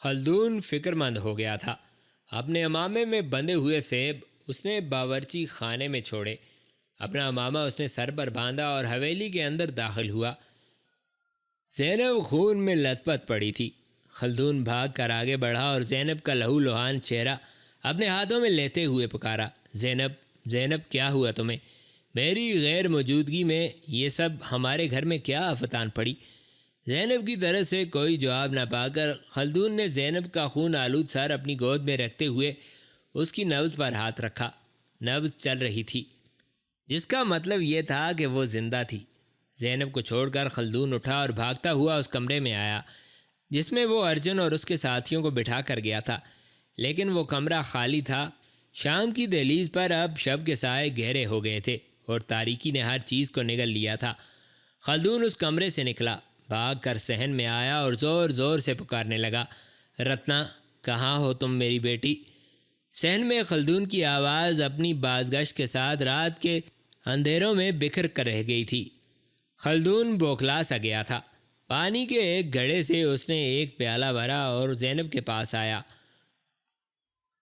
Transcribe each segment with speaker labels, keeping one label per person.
Speaker 1: خلدون فکر مند ہو گیا تھا۔ اپنے امامے میں بندھے ہوئے سیب اس نے باورچی خانے میں چھوڑے۔ اپنا امامہ اس نے سر پر باندھا اور حویلی کے اندر داخل ہوا۔ زینب خون میں لت پت پڑی تھی۔ خلدون بھاگ کر آگے بڑھا اور زینب کا لہو لہان چہرہ اپنے ہاتھوں میں لیتے ہوئے پکارا، زینب زینب کیا ہوا تمہیں؟ میری غیر موجودگی میں یہ سب ہمارے گھر میں کیا آفتان پڑی؟ زینب کی طرف سے کوئی جواب نہ پا کر خلدون نے زینب کا خون آلود سر اپنی گود میں رکھتے ہوئے اس کی نبض پر ہاتھ رکھا۔ نبض چل رہی تھی، جس کا مطلب یہ تھا کہ وہ زندہ تھی۔ زینب کو چھوڑ کر خلدون اٹھا اور بھاگتا ہوا اس کمرے میں آیا جس میں وہ ارجن اور اس کے ساتھیوں کو بٹھا کر گیا تھا، لیکن وہ کمرہ خالی تھا۔ شام کی دہلیز پر اب شب کے سائے گہرے ہو گئے تھے اور تاریکی نے ہر چیز کو نگل لیا تھا۔ خلدون اس کمرے سے نکلا، بھاگ کر صحن میں آیا اور زور زور سے پکارنے لگا، رتنا کہاں ہو تم میری بیٹی؟ صحن میں خلدون کی آواز اپنی بازگشت کے ساتھ رات کے اندھیروں میں بکھر کر رہ گئی تھی۔ خلدون بوکھلا سا گیا تھا۔ پانی کے ایک گھڑے سے اس نے ایک پیالہ بھرا اور زینب کے پاس آیا،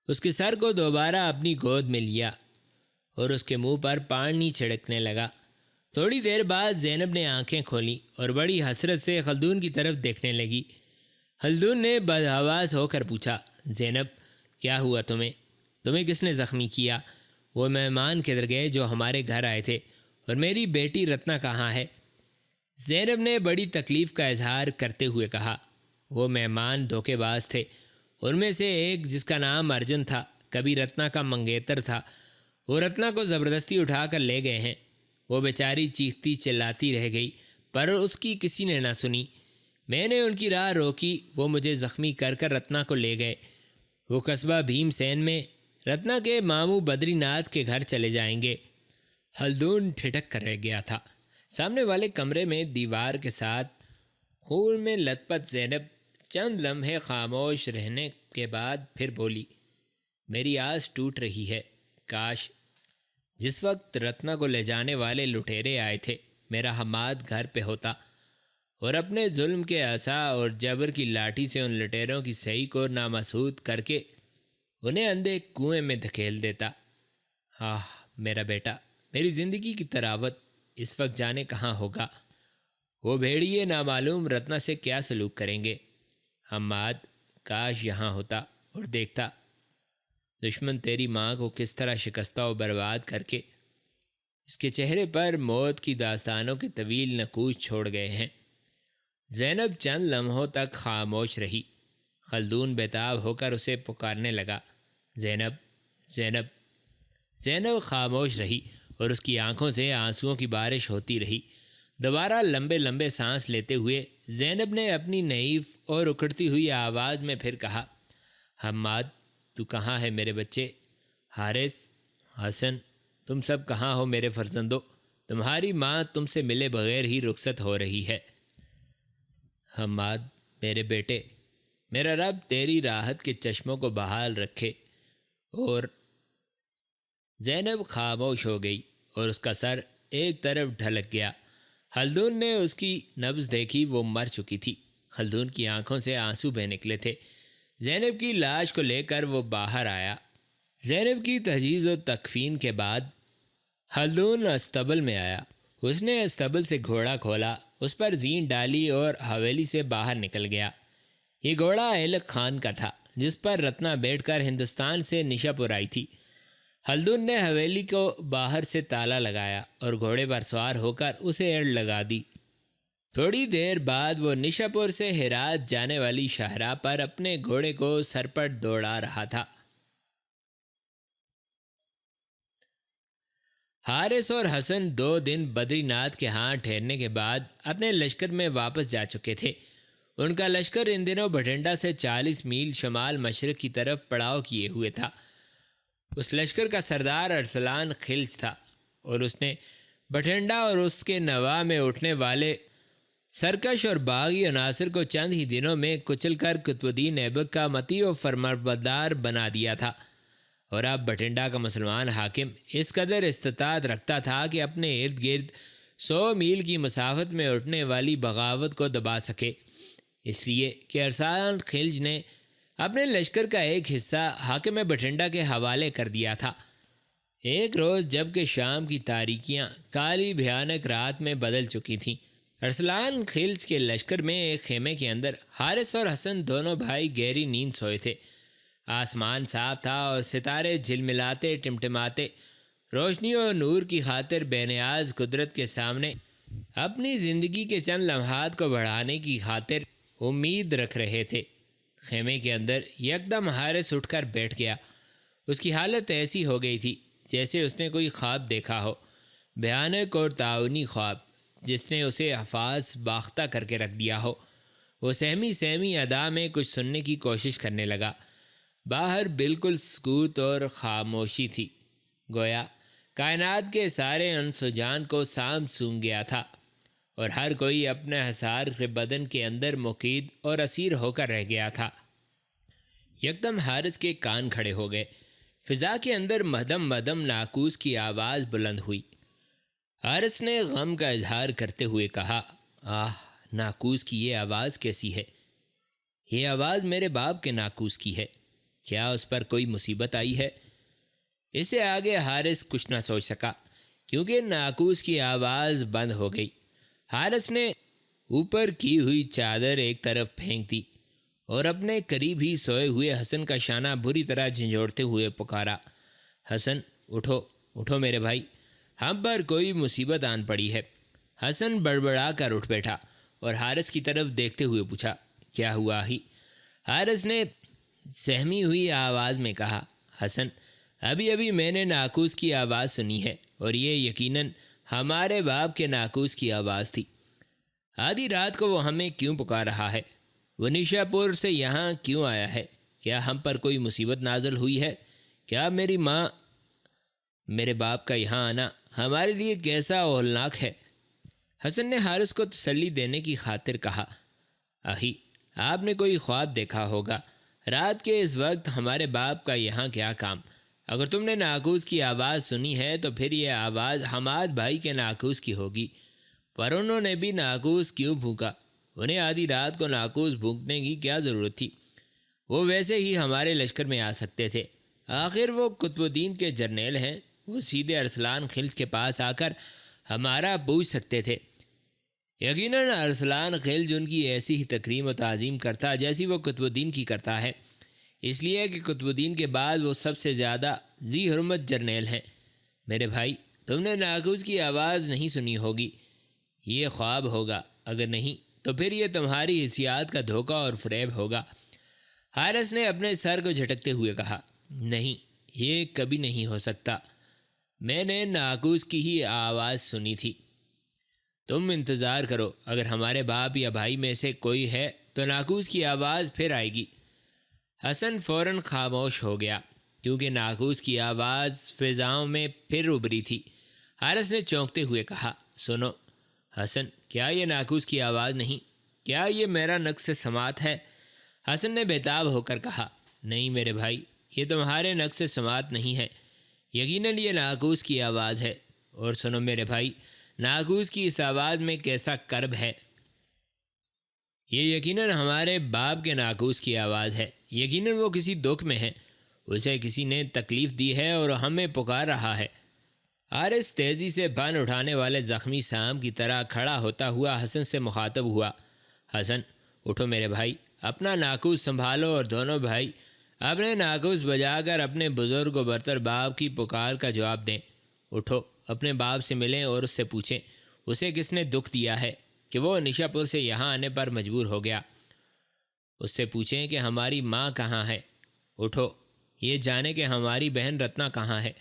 Speaker 1: اس کے سر کو دوبارہ اپنی گود میں لیا اور اس کے منہ پر پانی چھڑکنے لگا۔ تھوڑی دیر بعد زینب نے آنکھیں کھولیں اور بڑی حسرت سے خلدون کی طرف دیکھنے لگی۔ خلدون نے بدحواس ہو کر پوچھا، زینب کیا ہوا تمہیں؟ تمہیں کس نے زخمی کیا؟ وہ مہمان کدھر گئے جو ہمارے گھر آئے تھے؟ اور میری بیٹی رتنا کہاں ہے؟ زینب نے بڑی تکلیف کا اظہار کرتے ہوئے کہا، وہ مہمان دھوکے باز تھے۔ ان میں سے ایک جس کا نام ارجن تھا کبھی رتنا کا منگیتر تھا، وہ رتنا کو زبردستی اٹھا کر لے گئے ہیں۔ وہ بیچاری چیختی چلاتی رہ گئی پر اس کی کسی نے نہ سنی۔ میں نے ان کی راہ روکی، وہ مجھے زخمی کر کر رتنا کو لے گئے۔ وہ قصبہ بھیم سین میں رتنا کے ماموں بدری ناتھ کے گھر چلے جائیں گے۔ خلدون ٹھٹک کر رہ گیا تھا۔ سامنے والے کمرے میں دیوار کے ساتھ خون میں لت پت زینب چند لمحے خاموش رہنے کے بعد پھر بولی، میری آس ٹوٹ رہی ہے، کاش جس وقت رتنا کو لے جانے والے لٹیرے آئے تھے میرا حماد گھر پہ ہوتا اور اپنے ظلم کے عصا اور جبر کی لاٹھی سے ان لٹیروں کی صحیح کو نامسود کر کے انہیں اندھے کنویں میں دھکیل دیتا۔ میرا بیٹا، میری زندگی کی تراوت اس وقت جانے کہاں ہوگا۔ وہ بھیڑیے نامعلوم رتنا سے کیا سلوک کریں گے۔ حماد کاش یہاں ہوتا اور دیکھتا دشمن تیری ماں کو کس طرح شکستہ و برباد کر کے اس کے چہرے پر موت کی داستانوں کے طویل نقوش چھوڑ گئے ہیں۔ زینب چند لمحوں تک خاموش رہی۔ خلدون بیتاب ہو کر اسے پکارنے لگا، زینب زینب۔ زینب خاموش رہی اور اس کی آنکھوں سے آنسوؤں کی بارش ہوتی رہی۔ دوبارہ لمبے لمبے سانس لیتے ہوئے زینب نے اپنی نحیف اور اکھڑتی ہوئی آواز میں پھر کہا، حماد تو کہاں ہے میرے بچے؟ حارث، حسن، تم سب کہاں ہو میرے فرزندو؟ تمہاری ماں تم سے ملے بغیر ہی رخصت ہو رہی ہے۔ حماد میرے بیٹے، میرا رب تیری راحت کے چشموں کو بحال رکھے۔ اور زینب خاموش ہو گئی اور اس کا سر ایک طرف ڈھلک گیا۔ خلدون نے اس کی نبض دیکھی، وہ مر چکی تھی۔ خلدون کی آنکھوں سے آنسو بہہ نکلے تھے۔ زینب کی لاش کو لے کر وہ باہر آیا۔ زینب کی تجہیز و تکفین کے بعد خلدون استبل میں آیا۔ اس نے استبل سے گھوڑا کھولا، اس پر زین ڈالی اور حویلی سے باہر نکل گیا۔ یہ گھوڑا ایلک خان کا تھا جس پر رتنا بیٹھ کر ہندوستان سے نشا پور آئی تھی۔ خلدون نے حویلی کو باہر سے تالا لگایا اور گھوڑے پر سوار ہو کر اسے ایڑ لگا دی۔ تھوڑی دیر بعد وہ نشا پور سے ہرات جانے والی شاہراہ پر اپنے گھوڑے کو سر پر دوڑا رہا تھا۔ حارث اور حسن 2 دن بدری ناتھ کے ہاں ٹھہرنے کے بعد اپنے لشکر میں واپس جا چکے تھے۔ ان کا لشکر ان دنوں بھٹنڈا سے 40 میل شمال مشرق کی طرف پڑاؤ کیے ہوئے تھا۔ اس لشکر کا سردار ارسلان خلج تھا اور اس نے بھٹنڈا اور اس کے نواح میں اٹھنے والے سرکش اور باغی عناصر کو چند ہی دنوں میں کچل کر قطب الدین ایبک کا مطیع و فرمانبردار بنا دیا تھا۔ اور اب بھٹنڈا کا مسلمان حاکم اس قدر استطاعت رکھتا تھا کہ اپنے ارد گرد 100 میل کی مسافت میں اٹھنے والی بغاوت کو دبا سکے، اس لیے کہ ارسلان خلج نے اپنے لشکر کا ایک حصہ حاکم بٹھنڈا کے حوالے کر دیا تھا۔ ایک روز جب کہ شام کی تاریکیاں کالی بھیانک رات میں بدل چکی تھیں، ارسلان خلج کے لشکر میں ایک خیمے کے اندر حارث اور حسن دونوں بھائی گہری نیند سوئے تھے۔ آسمان صاف تھا اور ستارے جھلملاتے ٹمٹماتے روشنی اور نور کی خاطر بے نیاز قدرت کے سامنے اپنی زندگی کے چند لمحات کو بڑھانے کی خاطر امید رکھ رہے تھے۔ خیمے کے اندر یکدم حارث اٹھ کر بیٹھ گیا۔ اس کی حالت ایسی ہو گئی تھی جیسے اس نے کوئی خواب دیکھا ہو، بھیانک اور تعاونی خواب جس نے اسے حفاظ باختہ کر کے رکھ دیا ہو۔ وہ سہمی ادا میں کچھ سننے کی کوشش کرنے لگا۔ باہر بالکل سکوت اور خاموشی تھی، گویا کائنات کے سارے انس و جان کو سام سونگ گیا تھا اور ہر کوئی اپنے حصار کے بدن کے اندر مقید اور اسیر ہو کر رہ گیا تھا۔ یکدم حارث کے کان کھڑے ہو گئے۔ فضا کے اندر مدم مدم ناقوس کی آواز بلند ہوئی۔ حارث نے غم کا اظہار کرتے ہوئے کہا، آہ، ناقوس کی یہ آواز کیسی ہے؟ یہ آواز میرے باپ کے ناقوس کی ہے۔ کیا اس پر کوئی مصیبت آئی ہے؟ اس سے آگے حارث کچھ نہ سوچ سکا کیونکہ ناقوس کی آواز بند ہو گئی۔ حارث نے اوپر کی ہوئی چادر ایک طرف پھینک دی اور اپنے قریب ہی سوئے ہوئے حسن کا شانہ بری طرح جھنجھوڑتے ہوئے پکارا، حسن اٹھو، اٹھو میرے بھائی، ہم پر کوئی مصیبت آن پڑی ہے۔ حسن بڑبڑا کر اٹھ بیٹھا اور حارث کی طرف دیکھتے ہوئے پوچھا، کیا ہوا ہی؟ حارث نے سہمی ہوئی آواز میں کہا، حسن، ابھی میں نے ناقوس کی آواز سنی ہے اور یہ یقیناً ہمارے باپ کے ناقوس کی آواز تھی۔ آدھی رات کو وہ ہمیں کیوں پکار رہا ہے؟ وہ نیشا پور سے یہاں کیوں آیا ہے؟ کیا ہم پر کوئی مصیبت نازل ہوئی ہے؟ کیا میری ماں، میرے باپ کا یہاں آنا ہمارے لیے کیسا ہولناک ہے؟ حسن نے حارث کو تسلی دینے کی خاطر کہا، آہی، آپ نے کوئی خواب دیکھا ہوگا۔ رات کے اس وقت ہمارے باپ کا یہاں کیا کام؟ اگر تم نے ناقوس کی آواز سنی ہے تو پھر یہ آواز حماد بھائی کے ناقوس کی ہوگی۔ پر انہوں نے بھی ناقوس کیوں بھونکا؟ انہیں آدھی رات کو ناقوس بھونکنے کی کیا ضرورت تھی؟ وہ ویسے ہی ہمارے لشکر میں آ سکتے تھے۔ آخر وہ قطب الدین کے جرنیل ہیں، وہ سیدھے ارسلان خلج کے پاس آ کر ہمارا پوچھ سکتے تھے۔ یقیناً ارسلان خلج ان کی ایسی ہی تکریم و تعظیم کرتا جیسی وہ قطب الدین کی کرتا ہے، اس لیے کہ قطب الدین کے بعد وہ سب سے زیادہ ذی حرمت جرنیل ہیں۔ میرے بھائی، تم نے ناقوس کی آواز نہیں سنی ہوگی، یہ خواب ہوگا، اگر نہیں تو پھر یہ تمہاری حسیات کا دھوکہ اور فریب ہوگا۔ حارث نے اپنے سر کو جھٹکتے ہوئے کہا، نہیں، یہ کبھی نہیں ہو سکتا، میں نے ناقوس کی ہی آواز سنی تھی۔ تم انتظار کرو، اگر ہمارے باپ یا بھائی میں سے کوئی ہے تو ناقوس کی آواز پھر آئے گی۔ حسن فوراً خاموش ہو گیا کیونکہ ناقوس کی آواز فضاؤں میں پھر ابھری تھی۔ حارث نے چونکتے ہوئے کہا، سنو حسن، کیا یہ ناقوس کی آواز نہیں؟ کیا یہ میرا نقص سماعت ہے؟ حسن نے بےتاب ہو کر کہا، نہیں میرے بھائی، یہ تمہارے نقص سماعت نہیں ہے، یقیناً یہ ناقوس کی آواز ہے۔ اور سنو میرے بھائی، ناقوس کی اس آواز میں کیسا کرب ہے؟ یہ یقیناً ہمارے باپ کے ناقوس کی آواز ہے، یقیناً وہ کسی دکھ میں ہے، اسے کسی نے تکلیف دی ہے اور ہمیں پکار رہا ہے۔ حارث تیزی سے بن اٹھانے والے زخمی سام کی طرح کھڑا ہوتا ہوا حسن سے مخاطب ہوا، حسن اٹھو میرے بھائی، اپنا ناقوس سنبھالو اور دونوں بھائی اپنے ناقوس بجا کر اپنے بزرگ و برتر باپ کی پکار کا جواب دیں۔ اٹھو، اپنے باپ سے ملیں اور اس سے پوچھیں اسے کس نے دکھ دیا ہے کہ وہ نیشا پور سے یہاں آنے پر مجبور ہو گیا۔ اس سے پوچھیں کہ ہماری ماں کہاں ہے۔ اٹھو، یہ جانے کہ ہماری بہن رتنا کہاں ہے۔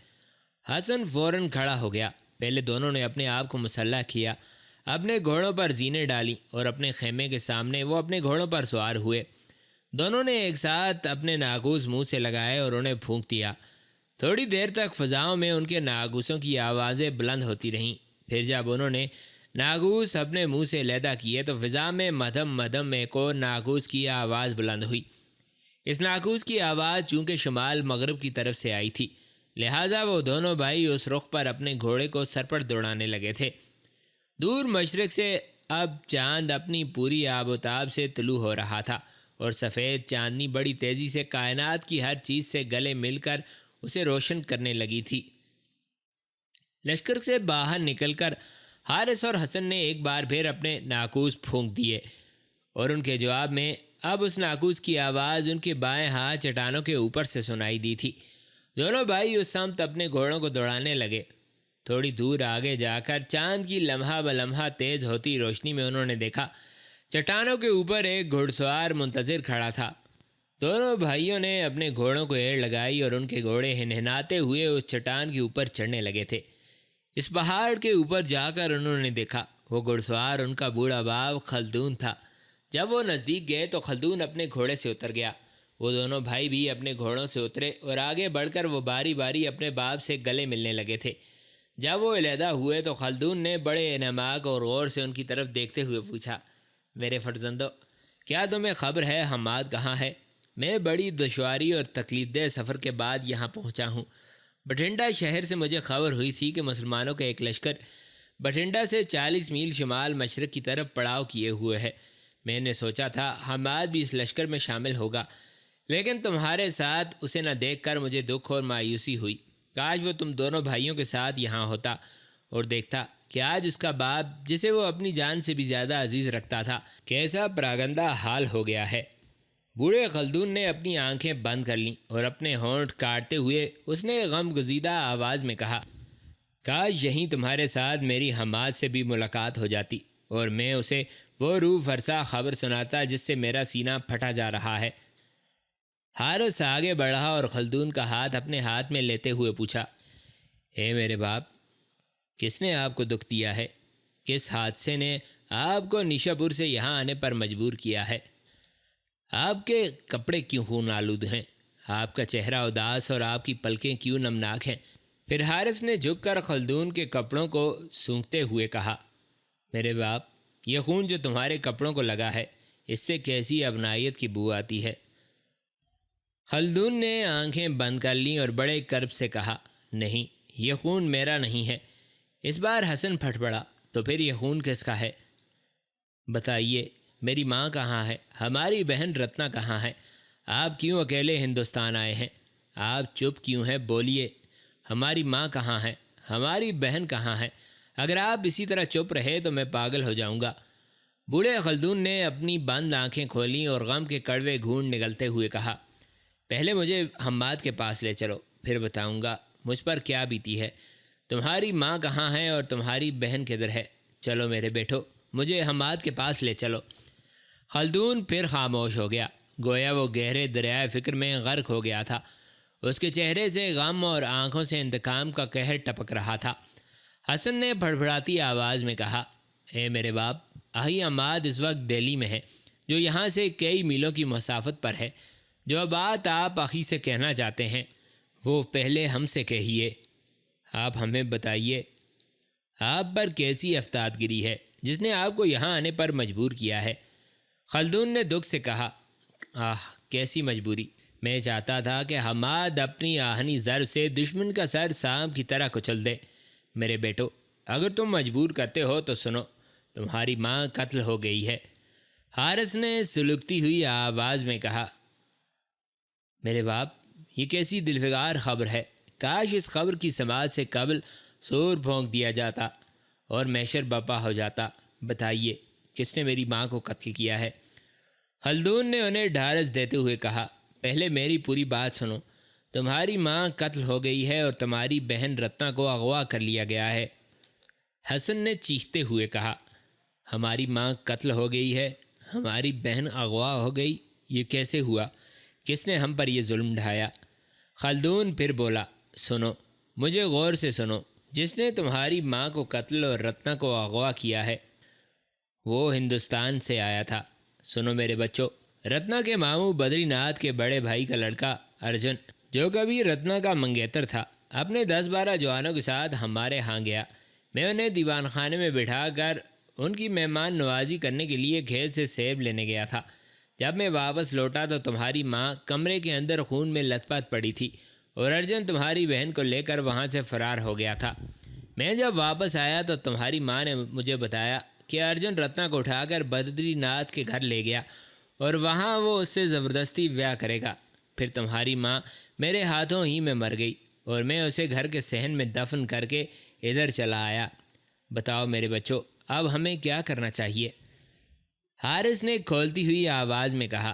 Speaker 1: حسن فوراً کھڑا ہو گیا۔ پہلے دونوں نے اپنے آپ کو مسلح کیا، اپنے گھوڑوں پر زینیں ڈالی اور اپنے خیمے کے سامنے وہ اپنے گھوڑوں پر سوار ہوئے۔ دونوں نے ایک ساتھ اپنے ناقوس منہ سے لگائے اور انہیں پھونک دیا۔ تھوڑی دیر تک فضاؤں میں ان کے ناقوسوں کی آوازیں بلند ہوتی رہیں۔ پھر جب انہوں نے ناقوس اپنے منہ سے علیحدہ کیے تو فضا میں مدھم مدھم ایک اور ناقوس کی آواز بلند ہوئی۔ اس ناقوس کی آواز چونکہ شمال مغرب کی طرف سے آئی تھی، لہٰذا وہ دونوں بھائی اس رخ پر اپنے گھوڑے کو سر پر دوڑانے لگے تھے۔ دور مشرق سے اب چاند اپنی پوری آب و تاب سے طلوع ہو رہا تھا اور سفید چاندنی بڑی تیزی سے کائنات کی ہر چیز سے گلے مل کر اسے روشن کرنے لگی تھی۔ لشکر سے باہر نکل کر حارث اور حسن نے ایک بار پھر اپنے ناقوس پھونک دیے اور ان کے جواب میں اب اس ناقوس کی آواز ان کے بائیں ہاتھ چٹانوں کے اوپر سے سنائی دی تھی۔ دونوں بھائی اس سمت اپنے گھوڑوں کو دوڑانے لگے۔ تھوڑی دور آگے جا کر چاند کی لمحہ بلمحہ تیز ہوتی روشنی میں انہوں نے دیکھا چٹانوں کے اوپر ایک گھڑ سوار منتظر کھڑا تھا۔ دونوں بھائیوں نے اپنے گھوڑوں کو ایڑ لگائی اور ان کے گھوڑے ہنہناتے ہوئے اس چٹان کے اوپر چڑھنے لگے تھے۔ اس پہاڑ کے اوپر جا کر انہوں نے دیکھا وہ گھڑ سوار ان کا بوڑھا باپ خلدون تھا۔ جب وہ نزدیک گئے تو خلدون اپنے گھوڑے سے اتر گیا۔ وہ دونوں بھائی بھی اپنے گھوڑوں سے اترے اور آگے بڑھ کر وہ باری باری اپنے باپ سے گلے ملنے لگے تھے۔ جب وہ علیحدہ ہوئے تو خلدون نے بڑے انہماک اور غور سے ان کی طرف دیکھتے ہوئے پوچھا، میرے فرزندو، کیا تمہیں خبر ہے حماد کہاں ہے؟ میں بڑی دشواری اور تکلیف دہ سفر کے بعد یہاں پہنچا ہوں۔ بٹھنڈا شہر سے مجھے خبر ہوئی تھی کہ مسلمانوں کا ایک لشکر بٹھنڈا سے 40 میل شمال مشرق کی طرف پڑاؤ کیے ہوئے ہے۔ میں نے سوچا تھا حماد بھی اس لشکر میں شامل ہوگا، لیکن تمہارے ساتھ اسے نہ دیکھ کر مجھے دکھ اور مایوسی ہوئی۔ کاش وہ تم دونوں بھائیوں کے ساتھ یہاں ہوتا اور دیکھتا کہ آج اس کا باپ، جسے وہ اپنی جان سے بھی زیادہ عزیز رکھتا تھا، کیسا پراگندہ حال ہو گیا ہے۔ بوڑھے خلدون نے اپنی آنکھیں بند کر لیں اور اپنے ہونٹ کاٹتے ہوئے اس نے غم گزیدہ آواز میں کہا، کاش یہیں تمہارے ساتھ میری حماد سے بھی ملاقات ہو جاتی اور میں اسے وہ روح فرسا خبر سناتا جس سے میرا سینہ پھٹا جا رہا ہے۔ حارث آگے بڑھا اور خلدون کا ہاتھ اپنے ہاتھ میں لیتے ہوئے پوچھا، اے میرے باپ، کس نے آپ کو دکھ دیا ہے؟ کس حادثے نے آپ کو نیشا پور سے یہاں آنے پر مجبور کیا ہے؟ آپ کے کپڑے کیوں خون آلود ہیں؟ آپ کا چہرہ اداس اور آپ کی پلکیں کیوں نمناک ہیں؟ پھر حارث نے جھک کر خلدون کے کپڑوں کو سونگھتے ہوئے کہا، میرے باپ، یہ خون جو تمہارے کپڑوں کو لگا ہے، اس سے کیسی ابنائیت کی بو آتی ہے۔ خلدون نے آنکھیں بند کر لیں اور بڑے کرب سے کہا، نہیں، یہ خون میرا نہیں ہے۔ اس بار حسن پھٹ پڑا، تو پھر یہ خون کس کا ہے؟ بتائیے، میری ماں کہاں ہے؟ ہماری بہن رتنا کہاں ہے؟ آپ کیوں اکیلے ہندوستان آئے ہیں؟ آپ چپ کیوں ہیں؟ بولیے، ہماری ماں کہاں ہے؟ ہماری بہن کہاں ہے؟ اگر آپ اسی طرح چپ رہے تو میں پاگل ہو جاؤں گا۔ بوڑھے خلدون نے اپنی بند آنکھیں کھولیں اور غم کے کڑوے گھونٹ نگلتے ہوئے کہا، پہلے مجھے حماد کے پاس لے چلو، پھر بتاؤں گا مجھ پر کیا بیتی ہے۔ تمہاری ماں کہاں ہے اور تمہاری بہن کدھر ہے؟ چلو میرے بیٹو، مجھے حماد کے پاس لے چلو۔ خلدون پھر خاموش ہو گیا، گویا وہ گہرے دریائے فکر میں غرق ہو گیا تھا۔ اس کے چہرے سے غم اور آنکھوں سے انتقام کا قہر ٹپک رہا تھا۔ حسن نے بھڑبڑاتی آواز میں کہا، اے میرے باپ، آہی حماد اس وقت دہلی میں ہے، جو یہاں سے کئی میلوں کی مسافت پر ہے۔ جو بات آپ آخی سے کہنا چاہتے ہیں وہ پہلے ہم سے کہیے۔ آپ ہمیں بتائیے، آپ پر کیسی افتاد گری ہے جس نے آپ کو یہاں آنے پر مجبور کیا ہے؟ خلدون نے دکھ سے کہا، کیسی مجبوری؟ میں چاہتا تھا کہ حماد اپنی آہنی ضرب سے دشمن کا سر سانپ کی طرح کچل دے۔ میرے بیٹو، اگر تم مجبور کرتے ہو تو سنو، تمہاری ماں قتل ہو گئی ہے۔ حارث نے سلگتی ہوئی آواز میں کہا، میرے باپ، یہ کیسی دلفگار خبر ہے؟ کاش اس خبر کی سماعت سے قبل سور پھونک دیا جاتا اور محشر برپا ہو جاتا۔ بتائیے، کس نے میری ماں کو قتل کیا ہے؟ خلدون نے انہیں ڈھارس دیتے ہوئے کہا، پہلے میری پوری بات سنو۔ تمہاری ماں قتل ہو گئی ہے اور تمہاری بہن رتنا کو اغوا کر لیا گیا ہے۔ حسن نے چیختے ہوئے کہا، ہماری ماں قتل ہو گئی ہے، ہماری بہن اغوا ہو گئی؟ یہ کیسے ہوا؟ کس نے ہم پر یہ ظلم ڈھایا؟ خلدون پھر بولا، سنو، مجھے غور سے سنو۔ جس نے تمہاری ماں کو قتل اور رتنا کو اغوا کیا ہے وہ ہندوستان سے آیا تھا۔ سنو میرے بچوں، رتنا کے ماموں بدری ناتھ کے بڑے بھائی کا لڑکا ارجن، جو کبھی رتنا کا منگیتر تھا، اپنے 10-12 جوانوں کے ساتھ ہمارے ہاں گیا۔ میں انہیں دیوان خانے میں بٹھا کر ان کی مہمان نوازی کرنے کے لیے کھیت سے سیب لینے گیا تھا۔ جب میں واپس لوٹا تو تمہاری ماں کمرے کے اندر خون میں لت پت پڑی تھی اور ارجن تمہاری بہن کو لے کر وہاں سے فرار ہو گیا تھا۔ میں جب واپس آیا تو تمہاری ماں نے مجھے بتایا کہ ارجن رتنا کو اٹھا کر بدری ناتھ کے گھر لے گیا اور وہاں وہ اس سے زبردستی بیاہ کرے گا۔ پھر تمہاری ماں میرے ہاتھوں ہی میں مر گئی اور میں اسے گھر کے صحن میں دفن کر کے ادھر چلا آیا۔ بتاؤ میرے بچوں، اب ہمیں کیا کرنا چاہیے؟ حارث نے کھولتی ہوئی آواز میں کہا،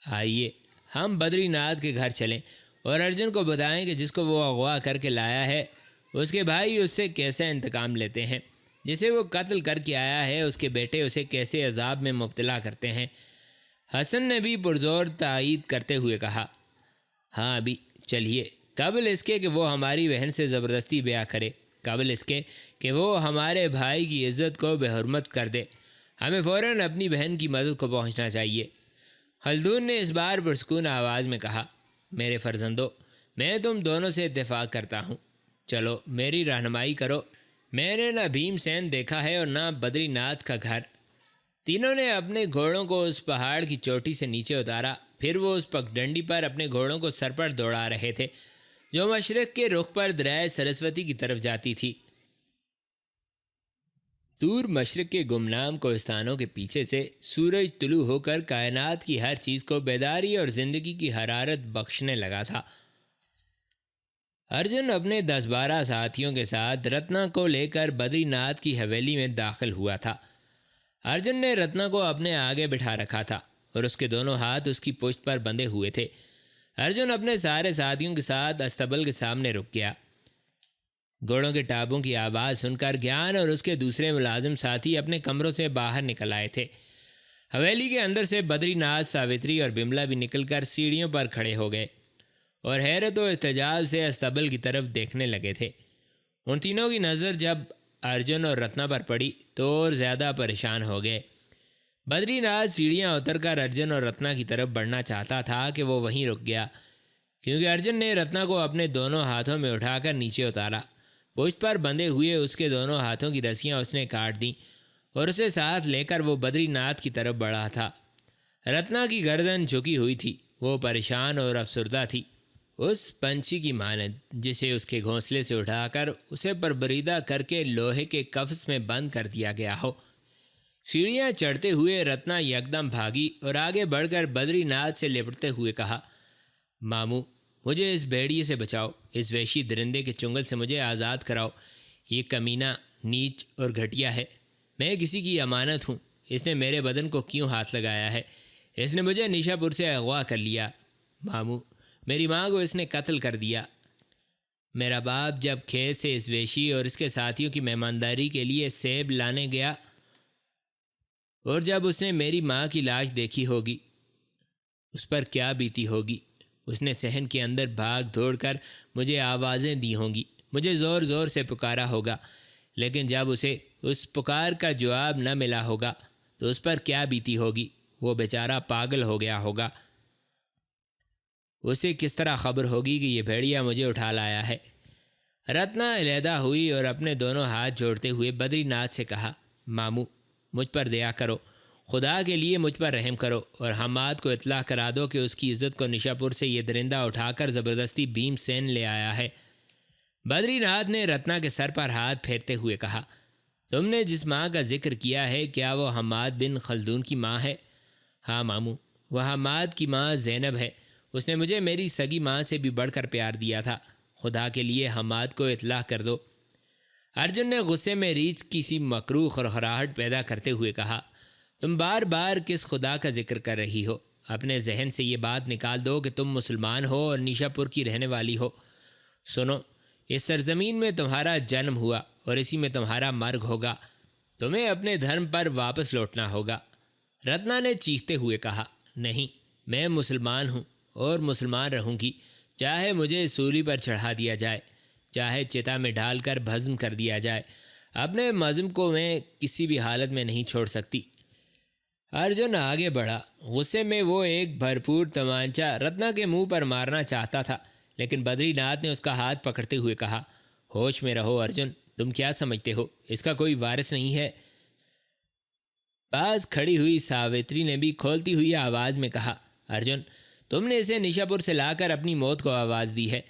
Speaker 1: آئیے ہم بدری ناتھ کے گھر چلیں اور ارجن کو بتائیں کہ جس کو وہ اغوا کر کے لایا ہے اس کے بھائی اس سے کیسا انتقام لیتے ہیں، جسے وہ قتل کر کے آیا ہے اس کے بیٹے اسے کیسے عذاب میں مبتلا کرتے ہیں۔ حسن نے بھی پرزور تائید کرتے ہوئے کہا، ہاں ابھی چلیے، قبل اس کے کہ وہ ہماری بہن سے زبردستی بیاہ کرے، قبل اس کے کہ وہ ہمارے بھائی کی عزت کو بے حرمت کر دے، ہمیں فوراً اپنی بہن کی مدد کو پہنچنا چاہیے۔ خلدون نے اس بار پرسکون آواز میں کہا، میرے فرزندو، میں تم دونوں سے اتفاق کرتا ہوں، چلو میری رہنمائی کرو۔ میں نے نہ بھیم سین دیکھا ہے اور نہ بدری ناتھ کا گھر۔ تینوں نے اپنے گھوڑوں کو اس پہاڑ کی چوٹی سے نیچے اتارا، پھر وہ اس پگڈنڈی پر اپنے گھوڑوں کو سر پر دوڑا رہے تھے جو مشرق کے رخ پر دریائے سرسوتی کی طرف جاتی تھی۔ دور مشرق کے گمنام کوہستانوں کے پیچھے سے سورج طلوع ہو کر کائنات کی ہر چیز کو بیداری اور زندگی کی حرارت بخشنے لگا تھا۔ ارجن اپنے 10-12 ساتھیوں کے ساتھ رتنا کو لے کر بدری ناتھ کی حویلی میں داخل ہوا تھا۔ ارجن نے رتنا کو اپنے آگے بٹھا رکھا تھا اور اس کے دونوں ہاتھ اس کی پشت پر بندھے ہوئے تھے۔ ارجن اپنے سارے ساتھیوں کے ساتھ استبل کے سامنے رک گیا۔ گھوڑوں کے ٹاپوں کی آواز سن کر گیان اور اس کے دوسرے ملازم ساتھی اپنے کمروں سے باہر نکل آئے تھے۔ حویلی کے اندر سے بدری ناتھ، ساوتری اور بملا بھی نکل کر سیڑھیوں پر کھڑے ہو گئے اور حیرت و استجال سے استبل کی طرف دیکھنے لگے تھے۔ ان تینوں کی نظر جب ارجن اور رتنا پر پڑی تو اور زیادہ پریشان ہو گئے۔ بدری ناتھ سیڑھیاں اتر کر ارجن اور رتنا کی طرف بڑھنا چاہتا تھا کہ وہ وہیں رک گیا، کیونکہ ارجن نے رتنا کو اپنے دونوں ہاتھوں میں اٹھا کر نیچے اتارا۔ پشت پر بندھے ہوئے اس کے دونوں ہاتھوں کی رسیاں اس نے کاٹ دیں اور اسے ساتھ لے کر وہ بدری ناتھ کی طرف بڑھا تھا۔ رتنا کی گردن جھکی ہوئی تھی، وہ پریشان اور افسردہ تھی، اس پنچھی کی مانند جسے اس کے گھونسلے سے اٹھا کر اسے بربریدہ کر کے لوہے کے قفس میں بند کر دیا گیا ہو۔ سیڑھیاں چڑھتے ہوئے رتنا یکدم بھاگی اور آگے بڑھ کر بدری ناتھ سے لپٹتے ہوئے کہا، ماموں، مجھے اس بھیڑیے سے بچاؤ، اس وحشی درندے کے چنگل سے مجھے آزاد کراؤ۔ یہ کمینہ، نیچ اور گھٹیا ہے، میں کسی کی امانت ہوں، اس نے میرے بدن کو کیوں ہاتھ لگایا ہے؟ اس نے مجھے نیشا پور سے اغوا کر لیا۔ ماموں، میری ماں کو اس نے قتل کر دیا۔ میرا باپ جب کھیت سے اس وحشی اور اس کے ساتھیوں کی مہمانداری کے لیے سیب لانے گیا اور جب اس نے میری ماں کی لاش دیکھی ہوگی، اس پر کیا بیتی ہوگی؟ اس نے صحن کے اندر بھاگ دوڑ کر مجھے آوازیں دی ہوں گی، مجھے زور زور سے پکارا ہوگا، لیکن جب اسے اس پکار کا جواب نہ ملا ہوگا تو اس پر کیا بیتی ہوگی؟ وہ بیچارہ پاگل ہو گیا ہوگا۔ اسے کس طرح خبر ہوگی کہ یہ بھیڑیا مجھے اٹھا لایا ہے؟ رتنا علیحدہ ہوئی اور اپنے دونوں ہاتھ جوڑتے ہوئے بدری ناتھ سے کہا، ماموں، مجھ پر دیا کرو، خدا کے لیے مجھ پر رحم کرو اور حماد کو اطلاع کرا دو کہ اس کی عزت کو نیشا پور سے یہ درندہ اٹھا کر زبردستی بھیم سین لے آیا ہے۔ بدری ناتھ نے رتنا کے سر پر ہاتھ پھیرتے ہوئے کہا، تم نے جس ماں کا ذکر کیا ہے کیا وہ حماد بن خلدون کی ماں ہے؟ ہاں ماموں، وہ حماد کی ماں زینب ہے، اس نے مجھے میری سگی ماں سے بھی بڑھ کر پیار دیا تھا، خدا کے لیے حماد کو اطلاع کر دو۔ ارجن نے غصے میں ریچھ کی سی مکروہ خرخراہٹ پیدا کرتے ہوئے کہا، تم بار بار کس خدا کا ذکر کر رہی ہو؟ اپنے ذہن سے یہ بات نکال دو کہ تم مسلمان ہو اور نیشا پور کی رہنے والی ہو۔ سنو، اس سرزمین میں تمہارا جنم ہوا اور اسی میں تمہارا مرگ ہوگا، تمہیں اپنے دھرم پر واپس لوٹنا ہوگا۔ رتنا نے چیختے ہوئے کہا، نہیں، میں مسلمان ہوں اور مسلمان رہوں گی، چاہے مجھے سولی پر چڑھا دیا جائے، چاہے چتا میں ڈال کر بھسم کر دیا جائے، اپنے مذہب کو میں کسی بھی حالت میں نہیں چھوڑ سکتی۔ ارجن آگے بڑھا، غصے میں وہ ایک بھرپور تمانچہ رتنا کے منہ پر مارنا چاہتا تھا، لیکن بدری ناتھ نے اس کا ہاتھ پکڑتے ہوئے کہا، ہوش میں رہو ارجن، تم کیا سمجھتے ہو اس کا کوئی وارث نہیں ہے؟ پاس کھڑی ہوئی ساوتری نے بھی کھولتی ہوئی آواز میں کہا، ارجن، تم نے اسے نیشا پور سے لا کر اپنی موت کو آواز دی ہے۔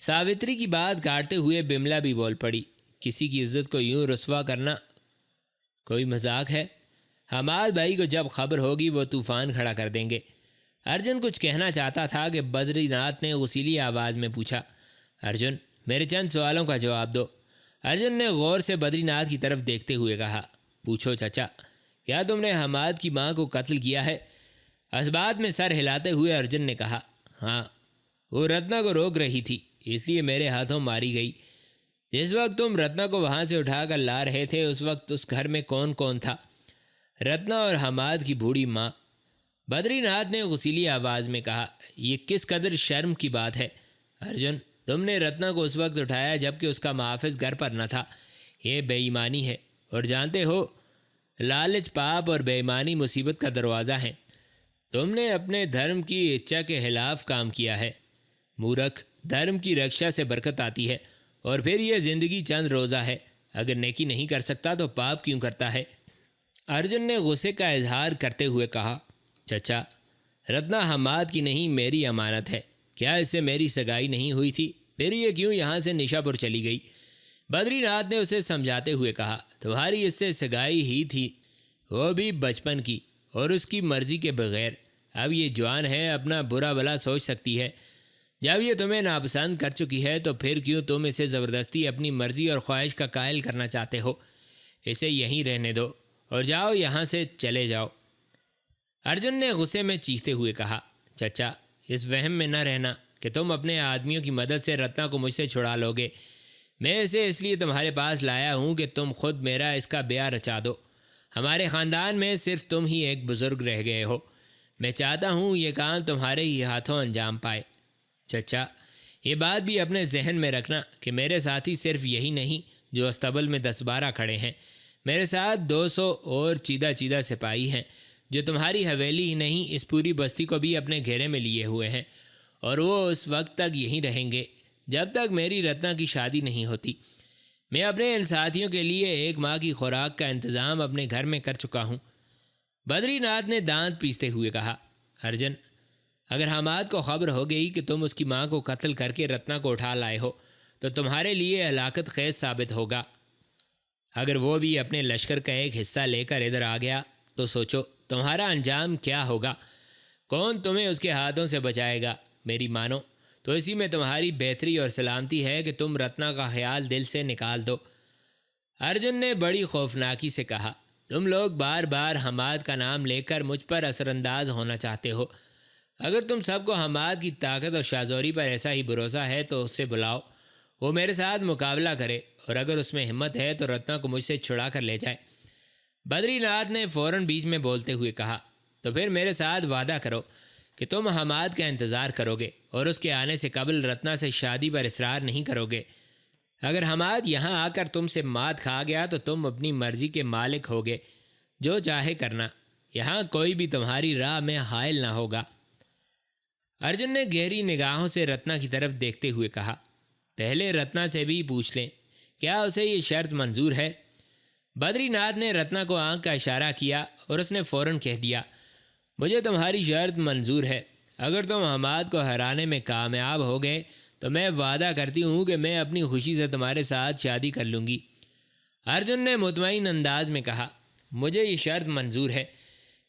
Speaker 1: ساوتری کی بات کاٹتے ہوئے بملا بھی بول پڑی، کسی کی عزت کو یوں رسوا کرنا کوئی مذاق ہے؟ حماد بھائی کو جب خبر ہوگی وہ طوفان کھڑا کر دیں گے۔ ارجن کچھ کہنا چاہتا تھا کہ بدری ناتھ نے غصیلی آواز میں پوچھا، ارجن میرے چند سوالوں کا جواب دو۔ ارجن نے غور سے بدری ناتھ کی طرف دیکھتے ہوئے کہا، پوچھو چچا، کیا تم نے حماد کی ماں کو قتل کیا ہے؟ اس بات میں سر ہلاتے ہوئے ارجن نے کہا، ہاں، وہ رتنا کو روک رہی تھی، اس لیے میرے ہاتھوں ماری گئی۔ جس وقت تم رتنا کو وہاں سے اٹھا کر لا رہے تھے اس وقت اس گھر میں کون کون تھا؟ رتنا اور حماد کی بوڑھی ماں۔ بدری ناتھ نے غصیلی آواز میں کہا، یہ کس قدر شرم کی بات ہے ارجن، تم نے رتنا کو اس وقت اٹھایا جب کہ اس کا محافظ گھر پر نہ تھا۔ یہ بے ایمانی ہے، اور جانتے ہو لالچ پاپ اور بے ایمانی مصیبت کا دروازہ ہے۔ تم نے اپنے دھرم کی اچھا کے خلاف کام کیا ہے۔ مورکھ، دھرم کی رکشا سے برکت آتی ہے، اور پھر یہ زندگی چند روزہ ہے، اگر نیکی نہیں کر سکتا تو پاپ کیوں کرتا ہے؟ ارجن نے غصے کا اظہار کرتے ہوئے کہا، چچا، رتنا حماد کی نہیں میری امانت ہے، کیا اس سے میری سگائی نہیں ہوئی تھی؟ پھر یہ کیوں یہاں سے نشا پور چلی گئی؟ بدری ناتھ نے اسے سمجھاتے ہوئے کہا، تمہاری اس سے سگائی ہی تھی، وہ بھی بچپن کی اور اس کی مرضی کے بغیر۔ اب یہ جوان ہے، اپنا برا بھلا سوچ سکتی ہے۔ جب یہ تمہیں ناپسند کر چکی ہے تو پھر کیوں تم اسے زبردستی اپنی مرضی اور خواہش کا قائل کرنا چاہتے ہو؟ اسے یہیں رہنے دو اور جاؤ، یہاں سے چلے جاؤ۔ ارجن نے غصے میں چیختے ہوئے کہا، چچا، اس وہم میں نہ رہنا کہ تم اپنے آدمیوں کی مدد سے رتنا کو مجھ سے چھڑا لو گے۔ میں اسے اس لیے تمہارے پاس لایا ہوں کہ تم خود میرا اس کا بیاہ رچا دو۔ ہمارے خاندان میں صرف تم ہی ایک بزرگ رہ گئے ہو، میں چاہتا ہوں یہ کام تمہارے ہی ہاتھوں انجام پائے۔ چچا، یہ بات بھی اپنے ذہن میں رکھنا کہ میرے ساتھی صرف یہی نہیں جو استبل میں 10-12 کھڑے ہیں، میرے ساتھ 200 اور چیدہ چیدہ سپاہی ہیں جو تمہاری حویلی ہی نہیں اس پوری بستی کو بھی اپنے گھیرے میں لیے ہوئے ہیں، اور وہ اس وقت تک یہیں رہیں گے جب تک میری رتنا کی شادی نہیں ہوتی۔ میں اپنے ان ساتھیوں کے لیے 1 ماہ کی خوراک کا انتظام اپنے گھر میں کر چکا ہوں۔ بدری ناتھ نے دانت پیستے ہوئے کہا، ارجن، اگر حماد کو خبر ہو گئی کہ تم اس کی ماں کو قتل کر کے رتنا کو اٹھا لائے ہو تو تمہارے لیے ہلاکت خیز ثابت ہوگا۔ اگر وہ بھی اپنے لشکر کا ایک حصہ لے کر ادھر آ گیا تو سوچو تمہارا انجام کیا ہوگا۔ کون تمہیں اس کے ہاتھوں سے بچائے گا؟ میری مانو تو اسی میں تمہاری بہتری اور سلامتی ہے کہ تم رتنا کا خیال دل سے نکال دو۔ ارجن نے بڑی خوفناکی سے کہا، تم لوگ بار بار حماد کا نام لے کر مجھ پر اثر انداز ہونا چاہتے ہو۔ اگر تم سب کو حماد کی طاقت اور شاذوری پر ایسا ہی بھروسہ ہے تو اس سے بلاؤ، وہ میرے ساتھ مقابلہ کرے، اور اگر اس میں ہمت ہے تو رتنا کو مجھ سے چھڑا کر لے جائے۔ بدری ناتھ نے فوراً بیچ میں بولتے ہوئے کہا، تو پھر میرے ساتھ وعدہ کرو کہ تم حماد کا انتظار کرو گے اور اس کے آنے سے قبل رتنا سے شادی پر اصرار نہیں کرو گے۔ اگر حماد یہاں آ کر تم سے مات کھا گیا تو تم اپنی مرضی کے مالک ہوگے، جو چاہے کرنا، یہاں کوئی بھی تمہاری راہ میں حائل نہ ہوگا۔ ارجن نے گہری نگاہوں سے رتنا کی طرف دیکھتے ہوئے کہا، پہلے رتنا سے بھی پوچھ لیں، کیا اسے یہ شرط منظور ہے؟ بدری ناتھ نے رتنا کو آنکھ کا اشارہ کیا اور اس نے فوراً کہہ دیا، مجھے تمہاری شرط منظور ہے۔ اگر تم حماد کو ہرانے میں کامیاب ہو گئے تو میں وعدہ کرتی ہوں کہ میں اپنی خوشی سے تمہارے ساتھ شادی کر لوں گی۔ ارجن نے مطمئن انداز میں کہا، مجھے یہ شرط منظور ہے،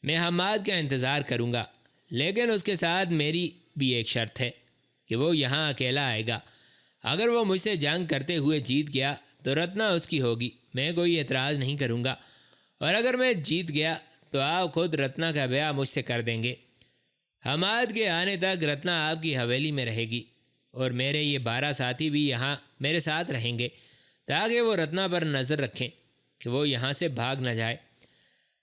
Speaker 1: میں حماد کا انتظار کروں گا، لیکن اس کے ساتھ میری بھی ایک شرط ہے کہ وہ یہاں اکیلا آئے گا۔ اگر وہ مجھ سے جنگ کرتے ہوئے جیت گیا تو رتنا اس کی ہوگی، میں کوئی اعتراض نہیں کروں گا، اور اگر میں جیت گیا تو آپ خود رتنا کا بیاہ مجھ سے کر دیں گے۔ حماد کے آنے تک رتنا آپ کی حویلی میں رہے گی، اور میرے یہ 12 ساتھی بھی یہاں میرے ساتھ رہیں گے تاکہ وہ رتنا پر نظر رکھیں کہ وہ یہاں سے بھاگ نہ جائے۔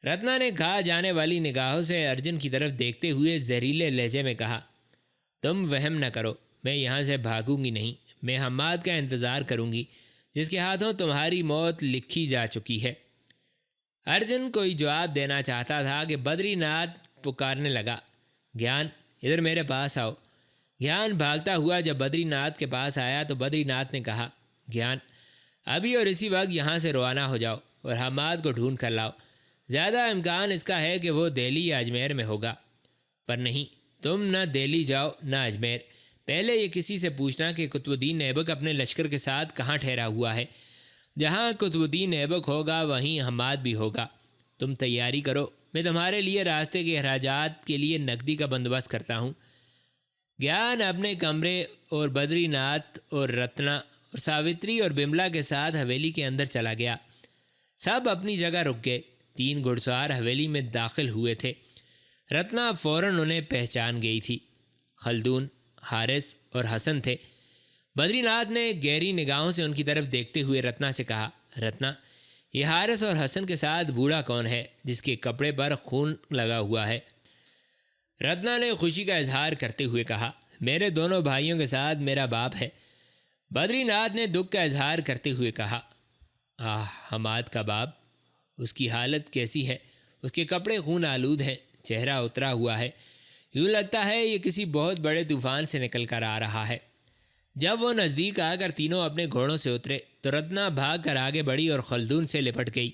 Speaker 1: رتنا نے کھا جانے والی نگاہوں سے ارجن کی طرف دیکھتے ہوئے زہریلے لہجے میں کہا، تم وہم نہ کرو، میں یہاں سے بھاگوں گی نہیں، میں حماد کا انتظار کروں گی جس کے ہاتھوں تمہاری موت لکھی جا چکی ہے۔ ارجن کوئی جواب دینا چاہتا تھا کہ بدری ناتھ پکارنے لگا، گیان، ادھر میرے پاس آؤ۔ گیان بھاگتا ہوا جب بدری ناتھ کے پاس آیا تو بدری ناتھ نے کہا، گیان، ابھی اور اسی وقت یہاں سے روانہ ہو جاؤ اور حماد کو ڈھونڈ کر لاؤ۔ زیادہ امکان اس کا ہے کہ وہ دہلی یا اجمیر میں ہوگا، پر نہیں، تم نہ دہلی جاؤ نہ اجمیر، پہلے یہ کسی سے پوچھنا کہ قطب الدین ایبک اپنے لشکر کے ساتھ کہاں ٹھہرا ہوا ہے۔ جہاں قطب الدین ایبک ہوگا وہیں حماد بھی ہوگا، تم تیاری کرو، میں تمہارے لیے راستے کے اخراجات کے لیے نقدی کا بندوبست کرتا ہوں۔ گیان اپنے کمرے اور بدری ناتھ اور رتنا اور ساوتری اور بملا کے ساتھ حویلی کے اندر چلا گیا۔ سب اپنی جگہ رک گئے۔ 3 گھڑ سوار حویلی میں داخل ہوئے تھے۔ رتنا فوراً انہیں پہچان گئی تھی۔ خلدون، حارث اور حسن تھے۔ بدری ناتھ نے گہری نگاہوں سے ان کی طرف دیکھتے ہوئے رتنا سے کہا، رتنا، یہ حارث اور حسن کے ساتھ بوڑھا کون ہے جس کے کپڑے پر خون لگا ہوا ہے؟ رتنا نے خوشی کا اظہار کرتے ہوئے کہا، میرے دونوں بھائیوں کے ساتھ میرا باپ ہے۔ بدری ناتھ نے دکھ کا اظہار کرتے ہوئے کہا، حماد کا باپ، اس کی حالت کیسی ہے؟ اس کے کپڑے خون آلود ہیں، چہرہ اترا ہوا ہے، یوں لگتا ہے یہ کسی بہت بڑے طوفان سے نکل کر آ رہا ہے۔ جب وہ نزدیک آ کر تینوں اپنے گھوڑوں سے اترے تو رتنا بھاگ کر آگے بڑھی اور خلدون سے لپٹ گئی۔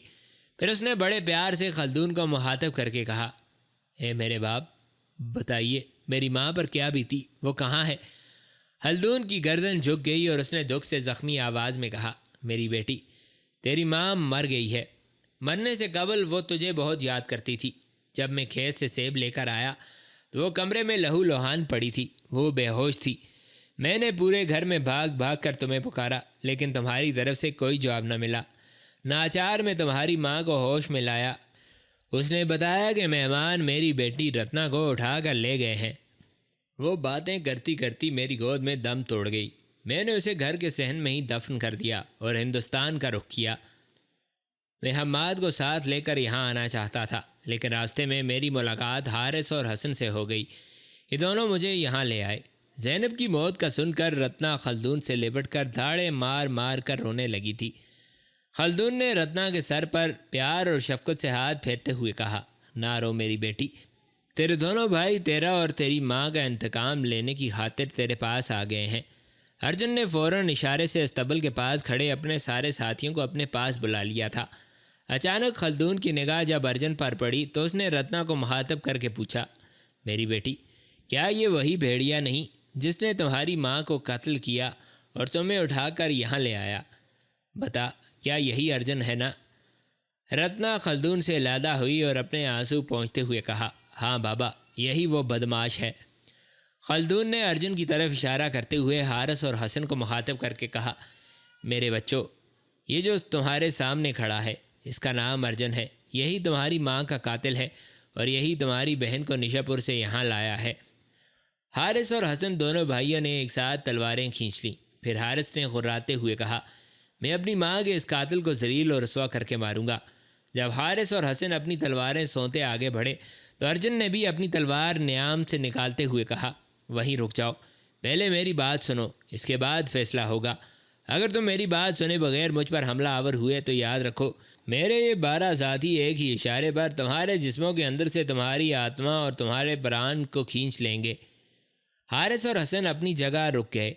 Speaker 1: پھر اس نے بڑے پیار سے خلدون کو مخاطب کر کے کہا، اے میرے باپ، بتائیے میری ماں پر کیا بیتی، وہ کہاں ہے؟ خلدون کی گردن جھک گئی اور اس نے دکھ سے زخمی آواز میں کہا، میری بیٹی، تیری ماں مر گئی ہے۔ مرنے سے قبل وہ تجھے بہت یاد کرتی تھی۔ جب میں کھیت سے سیب لے کر آیا تو وہ کمرے میں لہو لوہان پڑی تھی، وہ بے ہوش تھی۔ میں نے پورے گھر میں بھاگ بھاگ کر تمہیں پکارا، لیکن تمہاری طرف سے کوئی جواب نہ ملا۔ ناچار میں تمہاری ماں کو ہوش میں لایا۔ اس نے بتایا کہ مہمان میری بیٹی رتنا کو اٹھا کر لے گئے ہیں۔ وہ باتیں کرتی کرتی میری گود میں دم توڑ گئی۔ میں نے اسے گھر کے صحن میں ہی دفن کر دیا اور ہندوستان کا رخ کیا۔ میں حماد کو ساتھ لے کر یہاں آنا چاہتا تھا، لیکن راستے میں میری ملاقات حارث اور حسن سے ہو گئی۔ یہ دونوں مجھے یہاں لے آئے۔ زینب کی موت کا سن کر رتنا خلدون سے لپٹ کر دھاڑے مار مار کر رونے لگی تھی۔ خلدون نے رتنا کے سر پر پیار اور شفقت سے ہاتھ پھیرتے ہوئے کہا، نہ رو میری بیٹی، تیرے دونوں بھائی تیرا اور تیری ماں کا انتقام لینے کی خاطر تیرے پاس آ گئے ہیں۔ ارجن نے فوراً اشارے سے استبل کے پاس کھڑے اپنے سارے ساتھیوں کو اپنے پاس بلا لیا تھا۔ اچانک خلدون کی نگاہ جب ارجن پر پڑی تو اس نے رتنا کو مخاطب کر کے پوچھا، میری بیٹی، کیا یہ وہی بھیڑیا نہیں جس نے تمہاری ماں کو قتل کیا اور تمہیں اٹھا کر یہاں لے آیا؟ بتا، کیا یہی ارجن ہے نا؟ رتنا خلدون سے علیحدہ ہوئی اور اپنے آنسو پونچھتے ہوئے کہا، ہاں بابا، یہی وہ بدماش ہے۔ خلدون نے ارجن کی طرف اشارہ کرتے ہوئے حارث اور حسن کو مخاطب کر کے کہا، میرے بچوں، یہ جو تمہارے سامنے کھڑا ہے اس کا نام ارجن ہے۔ یہی تمہاری ماں کا قاتل ہے اور یہی تمہاری بہن کو نشا پور سے یہاں لایا ہے۔ حارث اور حسن دونوں بھائیوں نے ایک ساتھ تلواریں کھینچ لیں۔ پھر حارث نے غراتے ہوئے کہا، میں اپنی ماں کے اس قاتل کو ذلیل اور رسوا کر کے ماروں گا۔ جب حارث اور حسن اپنی تلواریں سونتے آگے بڑھے تو ارجن نے بھی اپنی تلوار نیام سے نکالتے ہوئے کہا، وہیں رک جاؤ، پہلے میری بات سنو، اس کے بعد فیصلہ ہوگا۔ اگر تم میری بات سنے بغیر مجھ پر حملہ آور ہوئے تو یاد رکھو، میرے یہ 12 ساتھی ایک ہی اشارے پر تمہارے جسموں کے اندر سے تمہاری آتما اور تمہارے پران کو کھینچ لیں گے۔ حارث اور حسن اپنی جگہ رک گئے۔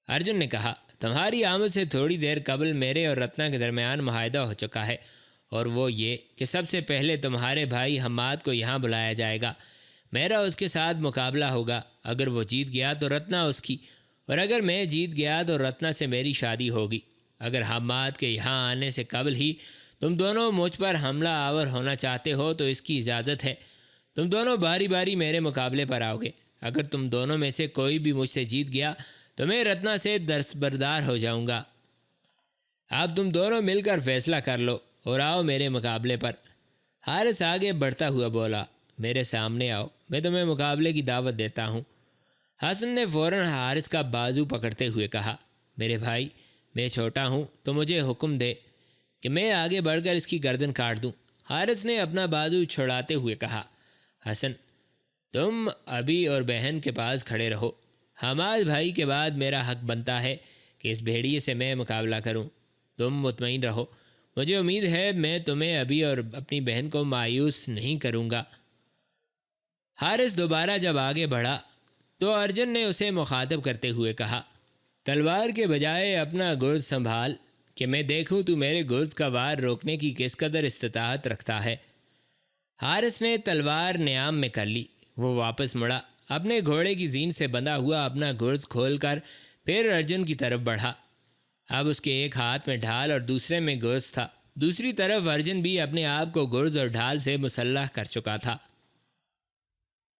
Speaker 1: ارجن نے کہا، تمہاری آمد سے تھوڑی دیر قبل میرے اور رتنا کے درمیان معاہدہ ہو چکا ہے، اور وہ یہ کہ سب سے پہلے تمہارے بھائی حماد کو یہاں بلایا جائے گا۔ میرا اس کے ساتھ مقابلہ ہوگا۔ اگر وہ جیت گیا تو رتنا اس کی، اور اگر میں جیت گیا تو رتنا سے میری شادی ہوگی۔ اگر حماد کے یہاں آنے سے قبل ہی تم دونوں مجھ پر حملہ آور ہونا چاہتے ہو تو اس کی اجازت ہے۔ تم دونوں باری باری میرے مقابلے پر آؤ گے۔ اگر تم دونوں میں سے کوئی بھی مجھ سے جیت گیا تو میں رتنا سے دستبردار ہو جاؤں گا۔ اب تم دونوں مل کر فیصلہ کر لو اور آؤ میرے مقابلے پر۔ حارث آگے بڑھتا ہوا بولا، میرے سامنے آؤ، میں تمہیں مقابلے کی دعوت دیتا ہوں۔ حسن نے فوراً حارث کا بازو پکڑتے ہوئے کہا، میرے بھائی، میں چھوٹا ہوں تو مجھے حکم دے کہ میں آگے بڑھ کر اس کی گردن کاٹ دوں۔ حارث نے اپنا بازو چھڑاتے ہوئے کہا، حسن، تم ابھی اور بہن کے پاس کھڑے رہو۔ حماد بھائی کے بعد میرا حق بنتا ہے کہ اس بھیڑیے سے میں مقابلہ کروں۔ تم مطمئن رہو، مجھے امید ہے میں تمہیں ابھی اور اپنی بہن کو مایوس نہیں کروں گا۔ حارث دوبارہ جب آگے بڑھا تو ارجن نے اسے مخاطب کرتے ہوئے کہا، تلوار کے بجائے اپنا گرز سنبھال کہ میں دیکھوں تو میرے گرز کا وار روکنے کی کس قدر استطاعت رکھتا ہے۔ حارث نے تلوار نیام میں کر لی۔ وہ واپس مڑا، اپنے گھوڑے کی زین سے بندھا ہوا اپنا گرز کھول کر پھر ارجن کی طرف بڑھا۔ اب اس کے ایک ہاتھ میں ڈھال اور دوسرے میں گرز تھا۔ دوسری طرف ارجن بھی اپنے آپ کو گرز اور ڈھال سے مسلح کر چکا تھا۔